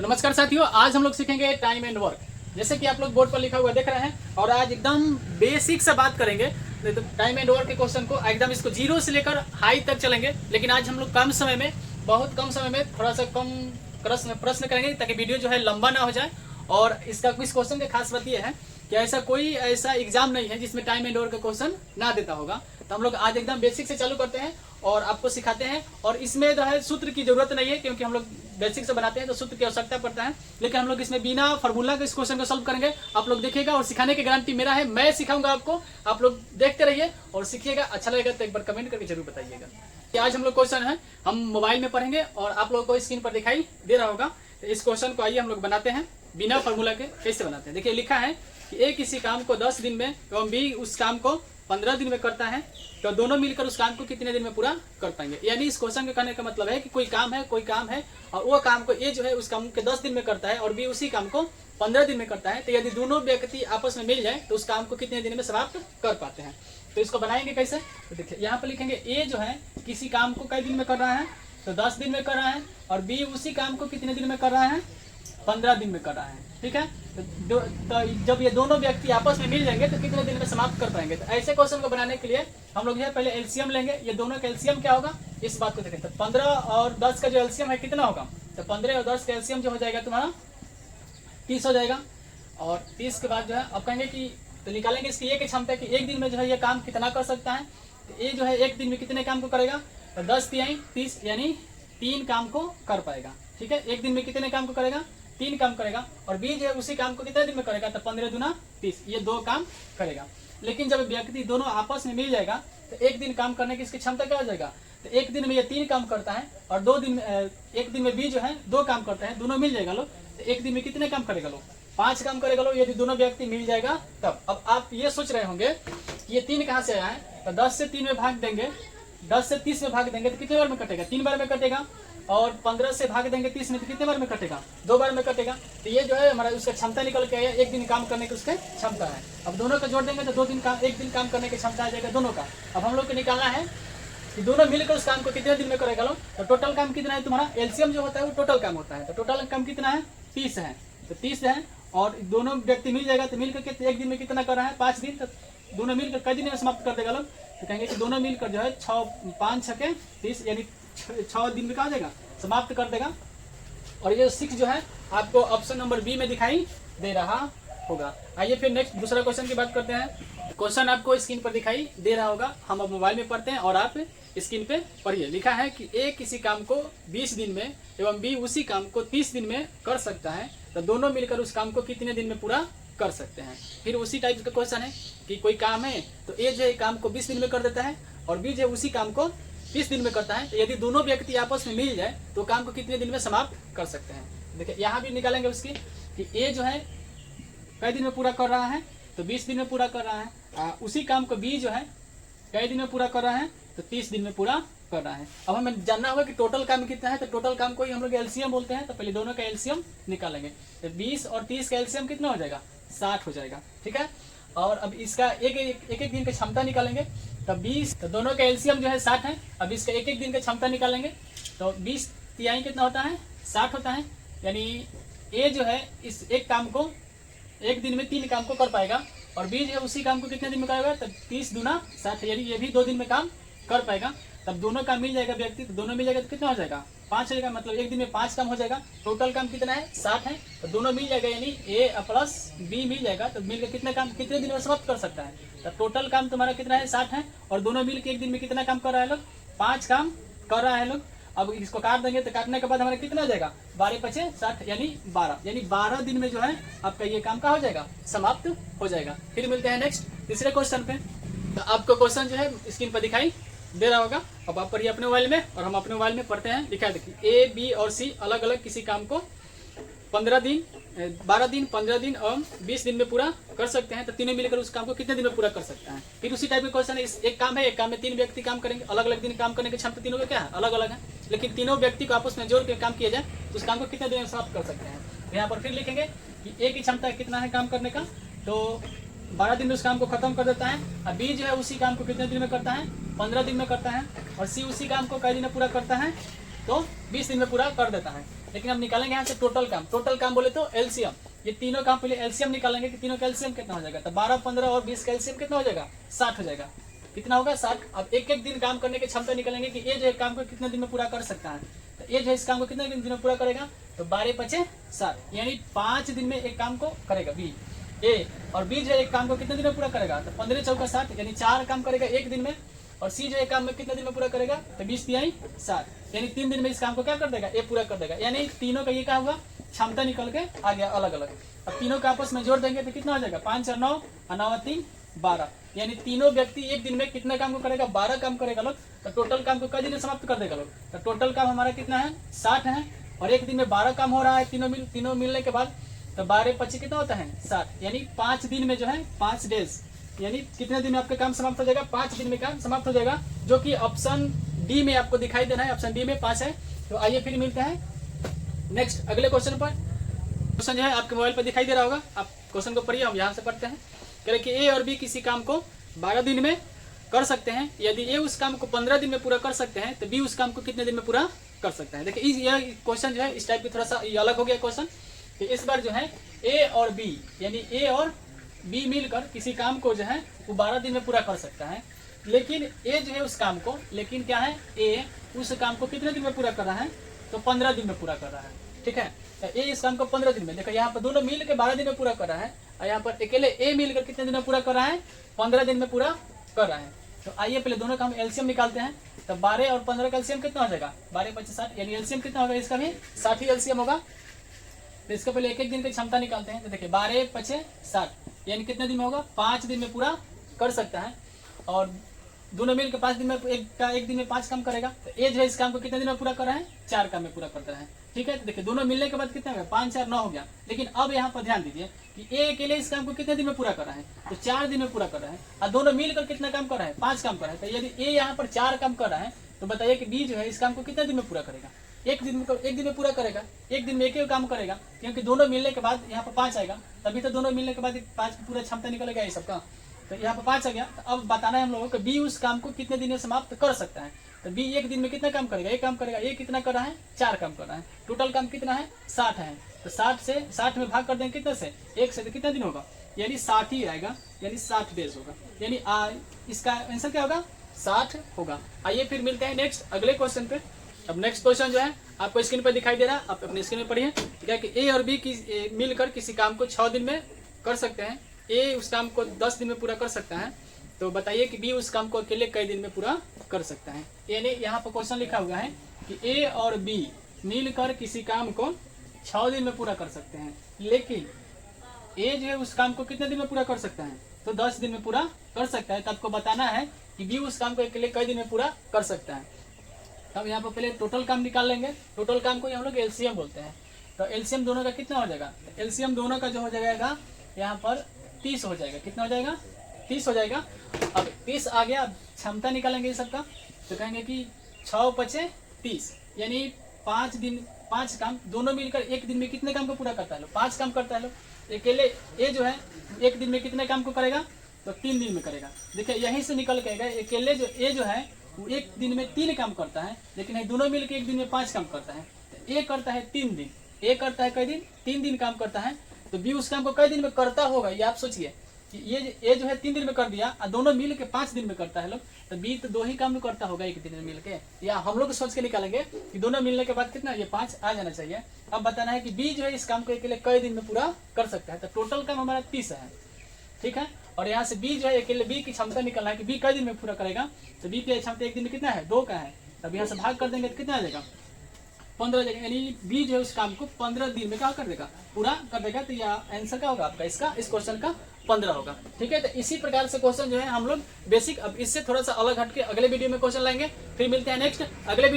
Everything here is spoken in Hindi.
तो नमस्कार साथियों, आज हम लोग सीखेंगे टाइम एंड वर्क। जैसे कि आप लोग बोर्ड पर लिखा हुआ देख रहे हैं, और आज एकदम बेसिक से बात करेंगे। तो टाइम एंड वर्क के क्वेश्चन को एकदम इसको जीरो से लेकर हाई तक चलेंगे, लेकिन आज हम लोग कम समय में, बहुत कम समय में थोड़ा सा कम प्रश्न करेंगे ताकि वीडियो जो है लंबा ना हो जाए। और इसका इस क्वेश्चन की खास बात यह है कि ऐसा एग्जाम नहीं है जिसमें टाइम एंड वर्क का क्वेश्चन ना देता होगा। तो हम लोग आज एकदम बेसिक से चालू करते हैं और आपको सिखाते हैं। और इसमें जो है सूत्र की जरूरत नहीं है, क्योंकि हम लोग बेसिक से बनाते हैं तो सूत्र की आवश्यकता पड़ता है। लेकिन हम लोग इसमें बिना फार्मूला के इस क्वेश्चन को सॉल्व करेंगे। आप लोग देखिएगा और सिखाने की गारंटी मेरा है, मैं सिखाऊंगा आपको। आप लोग देखते रहिए और सीखिएगा। अच्छा लगेगा तो एक बार कमेंट करके जरूर बताइएगा कि आज हम लोग क्वेश्चन है हम मोबाइल में पढ़ेंगे और आप लोगों को स्क्रीन पर दिखाई दे रहा होगा। तो इस क्वेश्चन को आइए हम लोग बनाते हैं बिना फार्मूला के। कैसे बनाते हैं देखिए, लिखा है कि ए किसी काम को 10 दिन में एवं बी उस काम को 15 दिन में करता है, तो दोनों मिलकर उस काम को कितने दिन में पूरा कर पाएंगे। यानी इस क्वेश्चन के कहने का मतलब है कि कोई काम है और वो काम को ए जो है उस काम के 10 दिन में करता है और बी उसी काम को 15 दिन में करता है। तो यदि दोनों व्यक्ति आपस में मिल जाए तो उस काम को कितने दिन में समाप्त कर पाते हैं। तो इसको बनाएंगे कैसे, तो देखिए यहाँ पर लिखेंगे ए जो है किसी काम को कई दिन में कर रहा है, तो 10 दिन में कर रहा है, और बी उसी काम को कितने दिन में कर रहा है, 15 दिन में कर रहा है। ठीक है, तो जब ये दोनों व्यक्ति आपस में मिल जाएंगे तो कितने दिन में समाप्त कर पाएंगे। तो ऐसे क्वेश्चन को बनाने के लिए हम लोग जो है पहले एलसीएम लेंगे। ये दोनों का एलसीएम क्या होगा, इस बात को देखें। तो 15 और 10 का जो एलसीएम है कितना होगा, तो 15 और 10 का एलसीएम जो हो जाएगा तुम्हारा 30 हो जाएगा। और 30 के बाद जो है अब कहेंगे कि तो निकालेंगे इसकी ये की क्षमता कि एक दिन में जो है ये काम कितना कर सकता है। तो ये जो है एक दिन में कितने काम को करेगा, तो 10 तिहाई 30 यानी 3 काम को कर पाएगा। ठीक है, एक दिन में कितने काम को करेगा, 3 काम करेगा। और बी जो है उसी काम को कितने दिन में करेगा, तो 15 दूना 30, ये 2 काम करेगा। लेकिन जब व्यक्ति दोनों आपस में मिल जाएगा तो एक दिन काम करने की इसकी क्षमता क्या हो जाएगा, तो एक दिन में ये 3 काम करता है और एक दिन में बी जो है 2 काम करता है, दोनों मिल जाएगा लोग। तो एक दिन में कितने काम करेगा लोग, 5 काम करेगा लोग, यदि दोनों व्यक्ति मिल जाएगा तब। अब आप ये सोच रहे होंगे कि ये 3 कहाँ से आया है, तो 10 से 3 में भाग देंगे, 10 से 30 में भाग देंगे तो कितने बार में कटेगा, 3 बार में कटेगा। और 15 से भाग देंगे 30 में तो कितने बार में कटेगा, 2 बार में कटेगा। तो ये जो है हमारा उसका क्षमता निकल के आया, एक दिन काम करने की उसकी क्षमता है। अब दोनों का जोड़ देंगे तो एक दिन काम करने की क्षमता आ जाएगा दोनों का। अब हम लोग को निकालना है कि दोनों मिलकर उस काम को कितने दिन में करेगा लोग। तो टोटल काम कितना है तुम्हारा, एलसीएम जो होता है वो टोटल काम होता है। तो टोटल काम कितना है, 30 है। तो 30 है और दोनों व्यक्ति मिल जाएगा तो मिलकर एक दिन में कितना कर रहा है, 5 दिन। तो दोनों मिलकर कई दिन में समाप्त कर देगा लोग, तो कहेंगे कि दोनों मिलकर जो है 5 6 30 यानी 6 दिन में कहा जाएगा, समाप्त कर देगा। और ये 6 जो है आपको ऑप्शन नंबर बी में दिखाई दे रहा होगा। आइए फिर नेक्स्ट दूसरा क्वेश्चन की बात करते हैं। क्वेश्चन आपको स्क्रीन पर दिखाई दे रहा होगा, हम अब मोबाइल में पढ़ते हैं और आप स्क्रीन पे पढ़िए। लिखा है कि ए किसी काम को 20 दिन में एवं बी उसी काम को 30 दिन में कर सकता है, तो दोनों मिलकर उस काम को कितने दिन में पूरा कर सकते हैं। फिर उसी टाइप का क्वेश्चन है कि कोई काम है तो ए जो है काम को 20 दिन में कर देता है और बी जो है उसी काम को 30 दिन में करता है। तो यदि दोनों व्यक्ति आपस में मिल जाए तो काम को कितने दिन में समाप्त कर सकते हैं। देखिए यहाँ भी निकालेंगे उसकी कि ए जो है कई दिन में पूरा कर रहा है, तो 20 दिन में पूरा कर रहा है। उसी काम को बी जो है कई दिन में पूरा कर रहा है, तो 30 दिन में पूरा कर रहा है। अब हमें जानना होगा कि टोटल काम कितना है, तो टोटल काम को ही हम लोग एलसीएम बोलते हैं। तो पहले दोनों का एलसीएम निकालेंगे। तो 20 और 30 का एलसीएम कितना हो जाएगा, 60 हो जाएगा। ठीक है, और अब इसका एक दिन की क्षमता निकालेंगे। तो 20, तो दोनों का एलसीएम जो है 60 है। अब इसका एक दिन की क्षमता निकालेंगे तो 20 तिहाई कितना होता है, 60 होता है। यानी ए जो है इस एक काम को एक दिन में 3 काम को कर पाएगा और बी जो है उसी काम को कितने दिन में करेगा, तो 30 दूना 60 यानी ये भी 2 दिन में काम कर पाएगा। तब दोनों काम मिल जाएगा व्यक्ति, तो दोनों मिल जाएगा तो कितना हो जाएगा, 5 हो जाएगा। मतलब एक दिन में 5 काम हो जाएगा। टोटल काम कितना है, 60 है। तो दोनों मिल जाएगा यानी ए प्लस बी मिल जाएगा, तो मिलकर कितने काम कितने दिन में समाप्त कर सकता है। तो टोटल काम तुम्हारा कितना है, 60 है। और दोनों मिलकर एक दिन में कितना काम कर रहा है लोग, 5 काम कर रहा है लोग। अब इसको काट देंगे तो काटने के बाद हमारा कितना आ जाएगा, 12 5 60 यानी 12 दिन में जो है आपका ये काम का हो जाएगा, समाप्त हो जाएगा। फिर मिलते हैं नेक्स्ट तीसरे क्वेश्चन पे। तो आपको क्वेश्चन जो है स्क्रीन पर दिखाई दे रहा होगा। अब आप पढ़िए अपने मोबाइल में और हम अपने मोबाइल में पढ़ते हैं। लिखा है देखिए, ए बी और सी अलग अलग किसी काम को 12 दिन 15 दिन और 20 दिन में पूरा कर सकते हैं, तो तीनों मिलकर उस काम को कितने दिन में पूरा कर सकता है। फिर उसी टाइप का क्वेश्चन है, एक काम में 3 व्यक्ति काम करेंगे, अलग अलग दिन काम करने की क्षमता तीनों का क्या है, अलग अलग है। लेकिन तीनों व्यक्ति को आपस में जोड़ के काम किया जाए तो उस काम को कितने दिन में समाप्त कर सकते हैं। यहाँ पर फिर लिखेंगे कि ए की क्षमता कितना है काम करने का, तो 12 दिन में उस काम को खत्म कर देता है। और बी जो है उसी काम को कितने दिन में करता है, 15 दिन में करता है। और सी उसी काम को कई दिन में पूरा करता है, तो 20 दिन में पूरा कर देता है। लेकिन हम निकालेंगे यहाँ से टोटल काम। टोटल काम बोले तो एलसीएम, ये तीनों काम पहले एलसीएम निकालेंगे कि तीनों का एलसीएम कितना हो जाएगा। तो 12, 15 और 20 का एलसीएम कितना हो जाएगा, 60 हो जाएगा। कितना होगा, 60। अब एक एक दिन काम करने की क्षमता निकालेंगे कि ये जो है काम को कितने दिन में पूरा कर सकता है। तो ये जो है इस काम को कितने दिन में पूरा करेगा, तो 12 पचे 60, यानी 5 दिन में एक काम को करेगा बी ए। और बी जो है एक काम को कितने दिन में पूरा करेगा, तो 15 चौका 60, यानी 4 काम करेगा एक दिन में। और सी जो है काम में कितने दिन में पूरा करेगा, तो 20 तिहाई 60, यानी 3 दिन में इस काम को क्या कर देगा, ए पूरा कर देगा। यानी तीनों का ये क्या होगा, क्षमता निकल के आ गया अलग अलग। अब तीनों का आपस में जोड़ देंगे तो कितना हो जाएगा, 5 और 9 और 9 और 3 12, यानी तीनों व्यक्ति एक दिन में कितना काम को करेगा, 12 काम करेगा लोग। तो टोटल काम को कई दिन में समाप्त कर देगा लोग। तो टोटल काम हमारा कितना है, 60 है। और एक दिन में 12 काम हो रहा है तीनों मिलने के बाद। तो 12 25 कितना होता है, 60, यानी 5 दिन में जो है 5 डेज, यानी कितने दिन में आपका काम समाप्त हो जाएगा, 5 दिन में काम समाप्त हो जाएगा। जो कि ऑप्शन डी में आपको दिखाई देना है, ऑप्शन डी में 5 है। तो आइए फिर मिलते हैं नेक्स्ट अगले क्वेश्चन पर। क्वेश्चन जो है आपके मोबाइल पर दिखाई दे रहा होगा, आप क्वेश्चन को पढ़िए, हम यहाँ से पढ़ते हैं। कह रहे कि ए और बी किसी काम को 12 दिन में कर सकते हैं। यदि ए उस काम को 15 दिन में पूरा कर सकते हैं तो बी उस काम को कितने दिन में पूरा कर सकता है। देखिए यह क्वेश्चन जो है इस टाइप की थोड़ा सा अलग हो गया क्वेश्चन। कि इस बार जो है ए और बी, यानी ए और बी मिलकर किसी काम को जो है वो 12 दिन में पूरा कर सकता है। लेकिन ए जो है उस काम को, लेकिन क्या है, ए उस काम को कितने दिन में पूरा कर रहा है, तो 15 दिन में पूरा कर रहा है। ठीक है, तो ए इस काम को 15 दिन में, देखो यहाँ पर दोनों मिल के 12 दिन में पूरा कर रहा है। और यहाँ पर अकेले ए मिलकर कितने दिन में पूरा कर रहा है, 15 दिन में पूरा कर रहा है। तो आइए पहले दोनों का हम एलसीएम निकालते हैं। तो 12 और 15 का एलसीएम कितना हो जाएगा, 12 25 60, यानी एलसीएम कितना होगा, इसका भी 60 ही एलसीएम होगा। तो इसका पहले एक एक दिन की क्षमता निकालते हैं। तो देखिए 12 25 60, यानी कितने दिन में होगा, 5 दिन में पूरा कर सकता है। और दोनों मिलकर 5 दिन में एक दिन में 5 काम करेगा। तो ए जो है इस काम को कितने दिन में पूरा कर रहा है, 4 काम में पूरा करता है। ठीक है, तो देखिए दोनों मिलने के बाद कितना हो गया, 5 4 9 हो गया। लेकिन अब यहाँ पर ध्यान दीजिए कि ए अकेले इस काम को कितने दिन में पूरा कर रहा है, तो 4 दिन में पूरा कर रहा है। और दोनों मिलकर कितना काम कर रहा है, 5 काम कर रहा है। तो यदि ए यहाँ पर 4 काम कर रहा है तो बताइए कि बी जो है इस काम को कितने दिन में पूरा करेगा, एक दिन में पूरा करेगा। एक दिन में एक ही काम करेगा, क्योंकि दोनों मिलने के बाद यहाँ पर 5 आएगा, तभी तो दोनों मिलने के बाद 5 की पूरा क्षमता निकलेगा ये सबका। तो यहाँ पर 5 आ गया। तो अब बताना है हम लोगों को बी उस काम को कितने दिन में समाप्त कर सकता है। तो बी एक दिन में कितना काम करेगा, एक काम करेगा। ये कितना कर रहा है, 4 काम कर रहा है। टोटल काम कितना है, 60 है। तो 60 में भाग कर देंगे कितने से, 1 से, तो कितना दिन होगा, यानी 60 ही आएगा, यानी 60 डेज होगा। यानी इसका आंसर क्या होगा, 60 होगा। आइए फिर मिलते हैं नेक्स्ट अगले क्वेश्चन पे। अब नेक्स्ट क्वेश्चन जो है आपको स्क्रीन पर दिखाई दे रहा है, आप अपने स्क्रीन में पढ़िए। क्या कि ए और बी मिलकर किसी काम को 6 दिन में कर सकते हैं। ए उस काम को 10 दिन में पूरा कर सकता है। तो बताइए कि बी उस काम को अकेले कई दिन में पूरा कर सकता है। यानी यहाँ पर क्वेश्चन लिखा हुआ है कि ए और बी मिलकर किसी काम को 6 दिन में पूरा कर सकते हैं। लेकिन ए जो है उस काम को कितने दिन में पूरा कर सकता है, तो 10 दिन में पूरा कर सकता है। तो आपको बताना है कि बी उस काम को अकेले कई दिन में पूरा कर सकता है। तब यहाँ पर पहले टोटल काम निकाल लेंगे। टोटल काम को हम लोग एलसीएम बोलते हैं। तो एलसीएम दोनों का कितना हो जाएगा, एलसीएम दोनों का जो हो जाएगा यहाँ पर 30 हो जाएगा। कितना हो जाएगा, 30 हो जाएगा। अब 30 आ गया, क्षमता निकालेंगे इस सबका। तो कहेंगे कि 6 25 30, यानी 5 दिन 5 काम, दोनों मिलकर एक दिन में कितने काम को पूरा करता है, 5 काम करता है। अकेले ए जो है एक दिन में कितने काम को करेगा, तो 3 दिन में करेगा। देखिए यहीं से निकल के अकेले जो ए जो है वो एक दिन में 3 काम करता है, लेकिन ये दोनों मिलकर एक दिन में 5 काम करता है। तो ए करता है 3 दिन, ए करता है कई दिन, 3 दिन काम करता है। तो बी उस काम को कई दिन में करता होगा, ये आप सोचिए कि ये जो है 3 दिन में कर दिया और दोनों मिल के 5 दिन में करता है लोग। तो बी तो 2 ही काम में करता होगा एक दिन में मिल के। या हम लोग सोच के निकालेंगे कि दोनों मिलने के बाद कितना, ये 5 आ जाना चाहिए। अब बताना है कि बी जो है इस काम को अकेले कई दिन में पूरा कर सकता है। तो टोटल काम हमारा 30 है। ठीक है, और यहाँ से बी जो है अकेले बी की क्षमता निकलना है कि बी कई दिन में पूरा करेगा। तो बी की क्षमता एक दिन में कितना है, 2 का है। तब यहाँ से भाग कर देंगे तो कितना आ जाएगा, 15 हो जाएगा। यानी बी जो है उस काम को 15 दिन में क्या कर देगा, पूरा कर देगा। तो यह आंसर क्या होगा आपका, इसका इस क्वेश्चन का 15 होगा। ठीक है, तो इसी प्रकार से क्वेश्चन जो है हम लोग बेसिक, अब इससे थोड़ा सा अलग हटके अगले वीडियो में क्वेश्चन लाएंगे। फिर मिलते हैं नेक्स्ट अगले